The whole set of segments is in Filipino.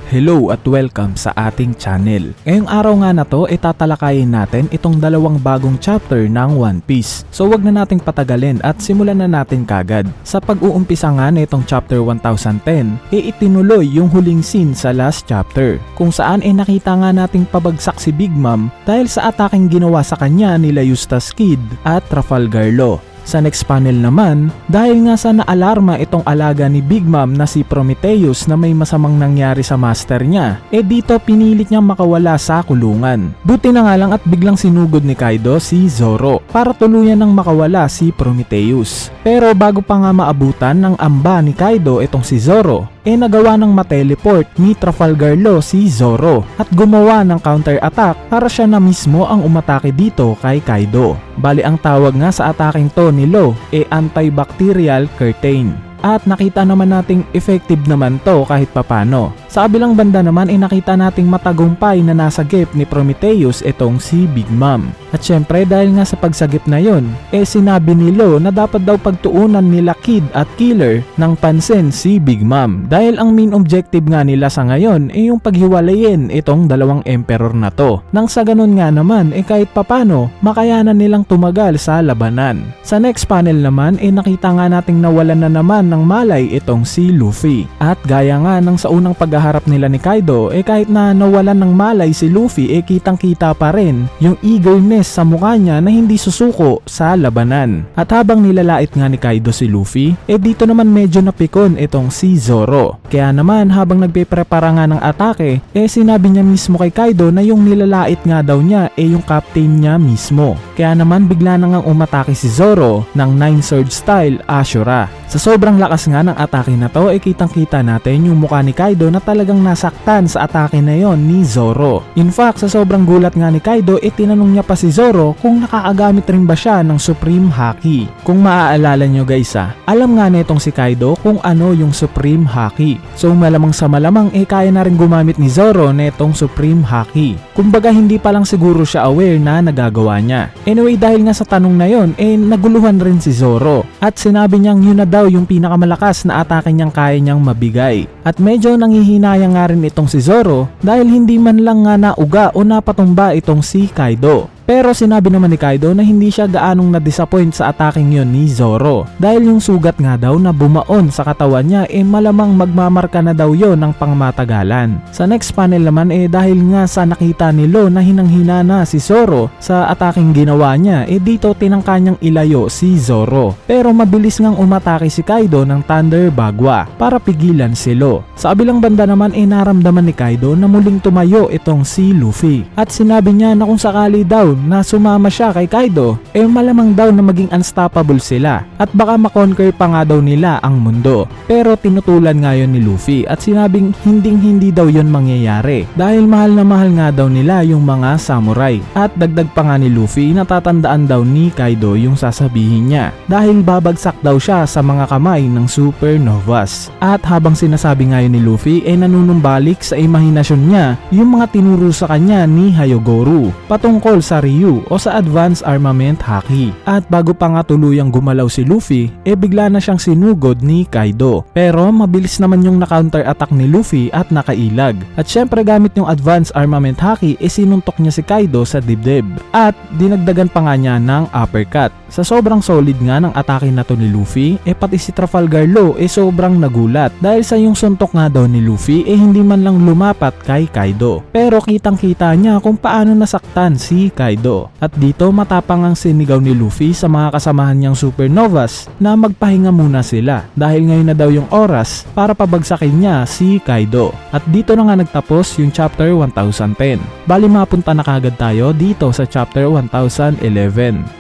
Hello at welcome sa ating channel. Ngayong araw nga na to, tatalakayin natin itong dalawang bagong chapter ng One Piece. So wag na nating patagalin at simulan na natin kagad. Sa pag-uumpisa nga na itong chapter 1010, itinuloy yung huling scene sa last chapter, kung saan nakita nga nating pabagsak si Big Mom dahil sa ataking ginawa sa kanya nila Eustass Kid at Trafalgar Law. Sa next panel naman, dahil nga sa naalarma itong alaga ni Big Mom na si Prometheus na may masamang nangyari sa master niya, dito pinilit niyang makawala sa kulungan. Buti na nga lang at biglang sinugod ni Kaido si Zoro para tuluyan ng makawala si Prometheus. Pero bago pa nga maabutan ng amba ni Kaido itong si Zoro, nagawa ng mateleport ni Trafalgar Law si Zoro at gumawa ng counter-attack para siya na mismo ang umatake dito kay Kaido. Bali ang tawag nga sa ataking to ni Law antibacterial curtain. At nakita naman nating effective naman to kahit papano. Sa kabilang banda naman nakita nating matagumpay na nasagip ni Prometheus itong si Big Mom. At syempre dahil nga sa pagsagip na yon, sinabi ni Law na dapat daw pagtuunan nila Kid at Killer ng pansin si Big Mom. Dahil ang main objective nga nila sa ngayon yung paghiwalayin itong dalawang emperor na to. Nang sa ganun nga naman kahit papano makayanan nilang tumagal sa labanan. Sa next panel naman nakita nga nating nawalan na naman ng malay itong si Luffy. At gaya nga ng sa unang paghaharap nila ni Kaido kahit na nawalan ng malay si Luffy kitang kita pa rin yung eagerness sa mukha niya na hindi susuko sa labanan. At habang nilalait nga ni Kaido si Luffy, dito naman medyo napikon itong si Zoro. Kaya naman habang nagpeprepara nga ng atake, sinabi niya mismo kay Kaido na yung nilalait nga daw niya yung captain niya mismo. Kaya naman bigla na ngang umatake si Zoro ng Nine Sword Style Ashura. Sa sobrang lakas nga ng atake na to kitang kita natin yung mukha ni Kaido na talagang nasaktan sa atake na yon ni Zoro. In fact, sa sobrang gulat nga ni Kaido tinanong niya pa si Zoro kung nakakagamit rin ba siya ng Supreme Haki. Kung maaalala nyo guys alam nga netong si Kaido kung ano yung Supreme Haki. So malamang sa malamang kaya na rin gumamit ni Zoro netong Supreme Haki. Kumbaga hindi pa lang siguro siya aware na nagagawa niya. Anyway, dahil nga sa tanong na yon naguluhan rin si Zoro at sinabi niyang yun na daw yung pinakamalakas na atake niyang kaya niyang mabigay. At medyo nangihinayang nga rin itong si Zoro dahil hindi man lang nga nauga o napatumba itong si Kaido. Pero sinabi naman ni Kaido na hindi siya gaanong na-disappoint sa ataking yon ni Zoro dahil yung sugat nga daw na bumaon sa katawan niya malamang magmamarka na daw yon ng pangmatagalan. Sa next panel naman dahil nga sa nakita ni Law na hinang-hina na si Zoro sa ataking ginawa niya dito tinangka niyang ilayo si Zoro. Pero mabilis ngang umatake si Kaido ng Thunder Bagwa para pigilan si Law. Sa kabilang banda naman naramdaman ni Kaido na muling tumayo itong si Luffy at sinabi niya na kung sakali daw na sumama siya kay Kaido malamang daw na maging unstoppable sila at baka makonquer pa nga daw nila ang mundo. Pero tinutulan nga yun ni Luffy at sinabing hindi daw yun mangyayari dahil mahal na mahal nga daw nila yung mga samurai. At dagdag pa nga ni Luffy natatandaan daw ni Kaido yung sasabihin niya dahil babagsak daw siya sa mga kamay ng supernovas. At habang sinasabi nga yun ni Luffy nanunumbalik sa imahinasyon niya yung mga tinuro sa kanya ni Hyogoro patungkol sa Ryu o sa Advanced Armament Haki. At bago pa nga tuluyang gumalaw si Luffy bigla na siyang sinugod ni Kaido. Pero mabilis naman yung na-counter attack ni Luffy at nakailag. At syempre gamit yung Advanced Armament Haki sinuntok niya si Kaido sa dibdib. At dinagdagan pa nga niya ng uppercut. Sa sobrang solid nga ng atake na to ni Luffy pati si Trafalgar Law sobrang nagulat dahil sa yung suntok nga daw ni Luffy hindi man lang lumapat kay Kaido. Pero kitang kita niya kung paano nasaktan si Kaido. At dito matapang ang sinigaw ni Luffy sa mga kasamahan niyang supernovas na magpahinga muna sila dahil ngayon na daw yung oras para pabagsakin niya si Kaido. At dito na nga nagtapos yung chapter 1010. Bali mapunta na kagad tayo dito sa chapter 1011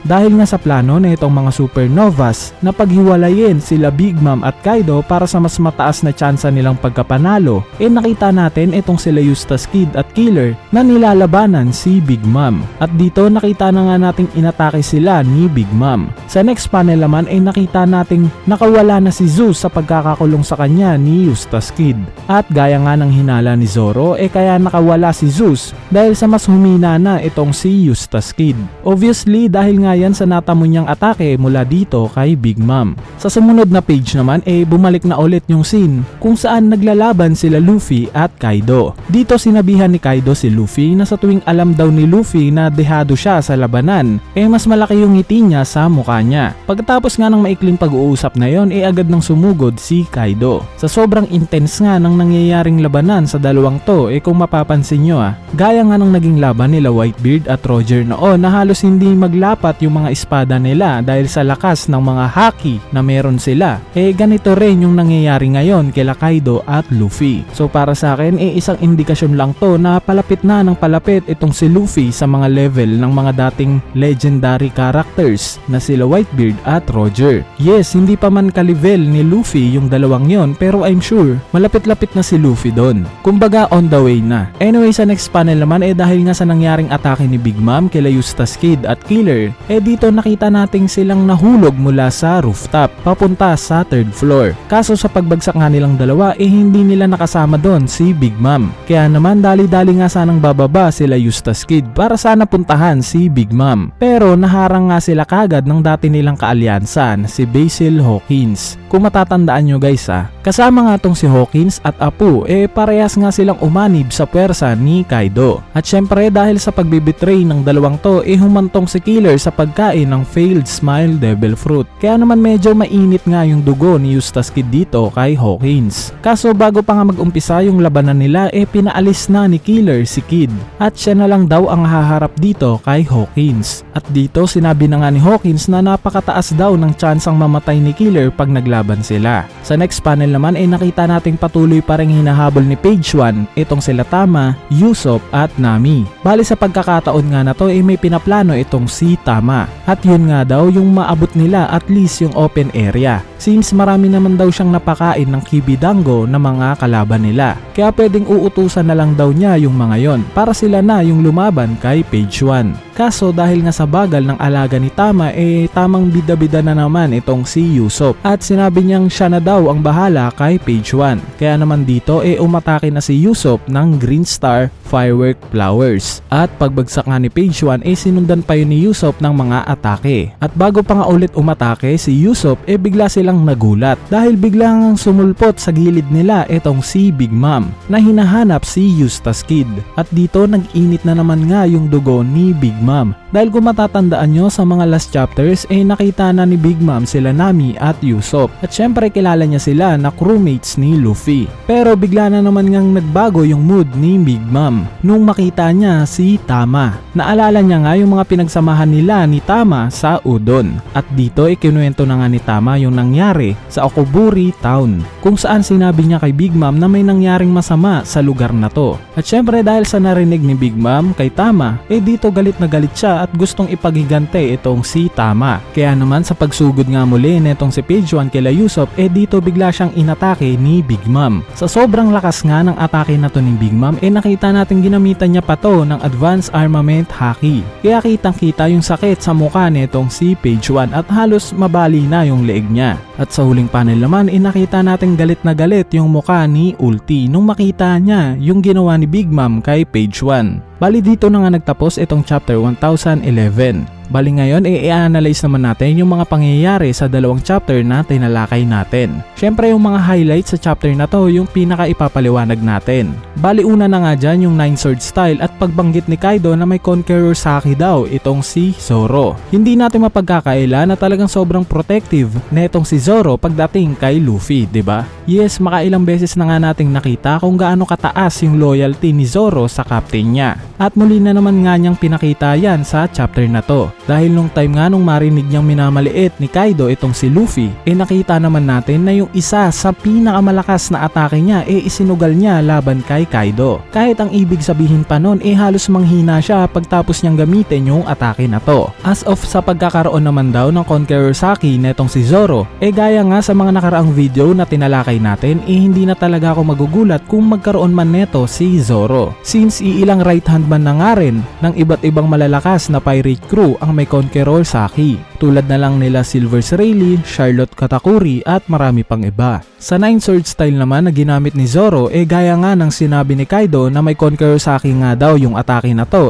dahil nga sa plano na itong mga supernovas na paghiwalayin sila Big Mom at Kaido para sa mas mataas na tsansa nilang pagkapanalo nakita natin itong sila Eustass Kid at Killer na nilalabanan si Big Mom. At dito nakita na nga nating inatake sila ni Big Mom. Sa next panel naman ay nakita nating nakawala na si Zeus sa pagkakakulong sa kanya ni Eustace Kid. At gaya nga ng hinala ni Zoro kaya nakawala si Zeus dahil sa mas humina na itong si Eustace Kid. Obviously dahil nga yan sa natamo niyang atake mula dito kay Big Mom. Sa sumunod na page naman bumalik na ulit yung scene kung saan naglalaban sila Luffy at Kaido. Dito sinabihan ni Kaido si Luffy na sa tuwing alam daw ni Luffy na dehado siya sa labanan mas malaki yung ngiti niya sa mukha niya. Pagkatapos nga ng maikling pag-uusap na yon agad nang sumugod si Kaido. Sa sobrang intense nga ng nangyayaring labanan sa dalawang to kung mapapansin nyo gaya nga ng naging laban nila Whitebeard at Roger noon na halos hindi maglapat yung mga espada nila dahil sa lakas ng mga haki na meron sila. Ganito rin yung nangyayari ngayon kila Kaido at Luffy. So para sa akin isang indikasyon lang to na palapit na ng palapit itong si Luffy sa mga level ng mga dating legendary characters na sila Whitebeard at Roger. Yes, hindi pa man ka-level ni Luffy yung dalawang yon pero I'm sure malapit-lapit na si Luffy doon. Kumbaga on the way na. Anyway, sa next panel naman dahil nga sa nangyaring atake ni Big Mom kila Eustace Kid at Killer dito nakita nating silang nahulog mula sa rooftop papunta sa third floor. Kaso sa pagbagsak nga nilang dalawa hindi nila nakasama doon si Big Mom. Kaya naman dali-dali nga sanang bababa sila Eustace Kid para sana puntahan si Big Mom. Pero naharang nga sila kagad ng dati nilang kaalyansa na si Basil Hawkins. Kung matatandaan nyo guys kasama nga tong si Hawkins at Apu parehas nga silang umanib sa puwersa ni Kaido. At syempre dahil sa pagbibitray ng dalawang to humantong si Killer sa pagkain ng failed smile devil fruit. Kaya naman medyo mainit nga yung dugo ni Eustace Kid dito kay Hawkins. Kaso bago pa nga mag-umpisa yung labanan nila pinaalis na ni Killer si Kid at siya na lang daw ang haharap dito kay Hawkins. At dito sinabi na nga ni Hawkins na napakataas daw ng tsansang mamatay ni Killer pag naglaban sila. Sa next panel naman nakita nating patuloy pa rin hinahabol ni Page 1 itong sila Tama, Usopp at Nami. Bali sa pagkakataon nga na to may pinaplano itong si Tama. At yun nga daw yung maabot nila at least yung open area. Since marami naman daw siyang napakain ng kibidango na mga kalaban nila. Kaya pwedeng uutusan na lang daw niya yung mga yon para sila na yung lumaban kay Page 1. Kaso dahil nga sa bagal ng alaga ni Tama tamang bida-bida na naman itong si Usopp. At sinabi niyang siya na daw ang bahala kay Page 1. Kaya naman dito umatake na si Usopp ng Green Star Firework Flowers. At pagbagsak nga ni Page 1 sinundan pa yun ni Usopp ng mga atake. At bago pa nga ulit umatake si Usopp bigla silang nagulat dahil biglang sumulpot sa gilid nila itong si Big Mom na hinahanap si Eustace Kid. At dito nag-init na naman nga yung dugo ni Big Mom. Dahil kung matatandaan nyo sa mga last chapters nakita na ni Big Mom sila Nami at Usopp. At syempre kilala niya sila na crewmates ni Luffy. Pero bigla na naman ngang nagbago yung mood ni Big Mom nung makita niya si Tama. Naalala niya nga yung mga pinagsamahan nila ni Tama sa Udon. At dito kinuwento na nga ni Tama yung nangyari sa Okoburi Town kung saan sinabi niya kay Big Mom na may nangyaring masama sa lugar na to. At syempre dahil sa narinig ni Big Mom kay Tama dito galit na galit siya at gustong ipagigante itong si Tama. Kaya naman sa pagsugod nga muli netong si Page 1 kila Usopp dito bigla siyang inatake ni Big Mom. Sa sobrang lakas nga ng atake na to ni Big Mom nakita natin ginamitan niya pa to ng advanced armament haki. Kaya kitang kita yung sakit sa mukha netong si Page 1 at halos mabali na yung leeg niya. At sa huling panel naman nakita natin galit na galit yung mukha ni Ulti nung makita niya yung ginawa ni Big Mom kay Page 1. Bali dito na nga nagtapos itong chapter 1011. Bali ngayon i-analyze naman natin yung mga pangyayari sa dalawang chapter na tinalakay natin. Syempre yung mga highlights sa chapter na to yung pinaka ipapaliwanag natin. Bali una na nga dyan yung 9 sword style at pagbanggit ni Kaido na may Conqueror Haki daw itong si Zoro. Hindi natin mapagkakaila na talagang sobrang protective na itong si Zoro pagdating kay Luffy, diba? Yes, makailang beses na nga nating nakita kung gaano kataas yung loyalty ni Zoro sa captain niya. At muli na naman nga niyang pinakita yan sa chapter na to. Dahil nung time nga nung marinig niyang minamaliit ni Kaido itong si Luffy, nakita naman natin na yung isa sa pinakamalakas na atake niya isinugal niya laban kay Kaido. Kahit ang ibig sabihin pa nun halos manghina siya pagtapos niyang gamitin yung atake na to. As of sa pagkakaroon naman daw ng Conqueror Haki netong si Zoro, gaya nga sa mga nakaraang video na tinalakay natin, hindi na talaga ako magugulat kung magkaroon man neto si Zoro. Since iilang right hand kalaban na nga rin ng iba't ibang malalakas na pirate crew ang may Conqueror Saki, tulad na lang nila Silver Rayleigh, Charlotte Katakuri at marami pang iba. Sa Nine Sword style naman na ginamit ni Zoro, gaya nga ng sinabi ni Kaido na may Conqueror Saki nga daw yung atake na to,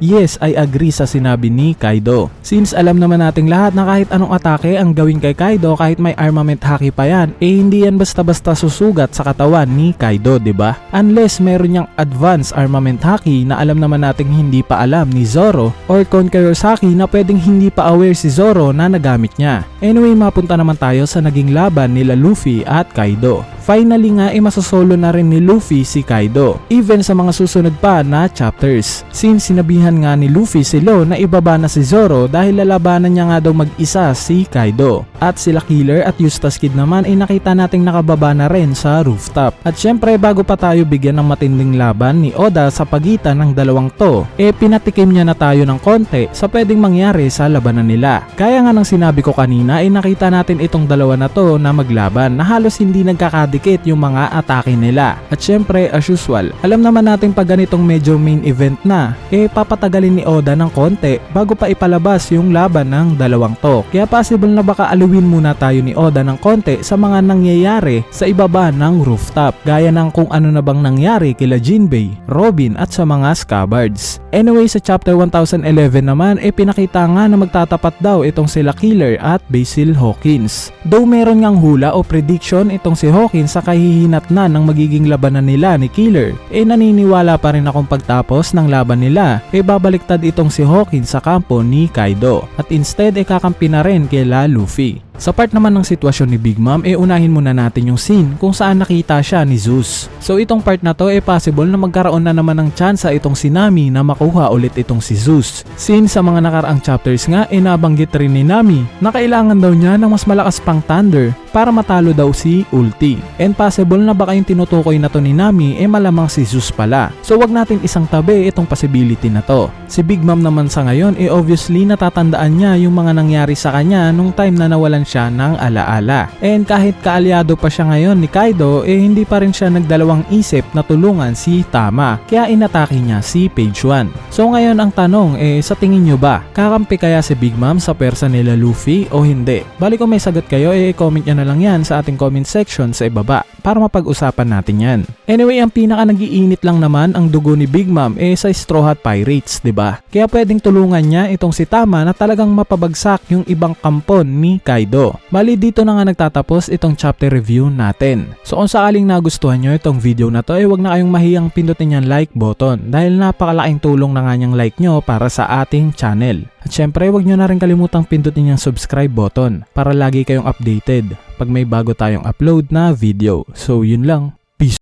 yes, I agree sa sinabi ni Kaido. Since alam naman nating lahat na kahit anong atake ang gawin kay Kaido, kahit may armament haki pa yan, hindi yan basta-basta susugat sa katawan ni Kaido, 'di ba? Unless meron niyang advanced armament haki na alam naman nating hindi pa alam ni Zoro, or Conqueror Saki na pwedeng hindi pa aware si Zoro na nagamit niya. Anyway, mapunta naman tayo sa naging laban nila Luffy at Kaido. Finally nga masosolo na rin ni Luffy si Kaido, even sa mga susunod pa na chapters. Since sinabihan nga ni Luffy si Law na ibaba na si Zoro dahil lalabanan niya nga daw mag-isa si Kaido. At sila Killer at Eustace Kid naman nakita nating nakababa na rin sa rooftop. At syempre, bago pa tayo bigyan ng matinding laban ni Oda sa pagitan ng dalawang to, pinatikim niya na tayo ng konti sa pwedeng mangyari sa labanan nila. Kaya nga ng sinabi ko kanina, nakita natin itong dalawa na to na maglaban na halos hindi nagkakadikit yung mga atake nila. At syempre, as usual, alam naman natin pag ganitong medyo main event na, papatagalin ni Oda ng konti bago pa ipalabas yung laban ng dalawang to. Kaya possible na baka aluwin muna tayo ni Oda ng konti sa mga nangyayari sa ibaba ng rooftop, gaya ng kung ano na bang nangyari kila Jinbei, Robin at sa mga Scabbards. Anyway, sa chapter 1011 naman, pinakita nga na magtatapat daw itong sila Killer at Basil Hawkins. Though meron ngang hula o prediction itong si Hawkins sa kahihinatnan ng magiging labanan nila ni Killer, naniniwala pa rin akong pagtapos ng laban nila, babaliktad itong si Hawkins sa kampo ni Kaido at instead kakampi na rin kila Luffy. Sa part naman ng sitwasyon ni Big Mom, unahin muna natin yung scene kung saan nakita siya ni Zeus. So itong part na to, possible na magkaroon na naman ng tsansa itong si Nami na makuha ulit itong si Zeus. Since sa mga nakaraang chapters nga, nabanggit rin ni Nami na kailangan daw niya ng mas malakas pang thunder para matalo daw si Ulti. And possible na baka yung tinutukoy na to ni Nami malamang si Zeus pala. So wag natin isang tabi itong possibility na to. Si Big Mom naman sa ngayon, obviously natatandaan niya yung mga nangyari sa kanya nung time na nawalan siya ng alaala. And kahit kaalyado pa siya ngayon ni Kaido, hindi pa rin siya nagdalawang isip na tulungan si Tama, kaya inatake niya si Page 1. So ngayon ang tanong, sa tingin nyo ba, kakampi kaya si Big Mom sa persa nila Luffy o hindi? Bali kung may sagot kayo, comment nyo na lang yan sa ating comment section sa ibaba para mapag-usapan natin yan. Anyway, ang pinaka nagiinit lang naman ang dugo ni Big Mom sa Straw Hat Pirates, 'di ba? Kaya pwedeng tulungan niya itong si Tama na talagang mapabagsak yung ibang kampon ni Kaido. Bali dito na nga nagtatapos itong chapter review natin. So kung sakaling nagustuhan nyo itong video na to, wag na kayong mahiyang pindutin yung like button dahil napakalaking tulong na nga niyang like nyo para sa ating channel. At syempre, wag nyo na rin kalimutang pindutin yung subscribe button para lagi kayong updated pag may bago tayong upload na video. So yun lang.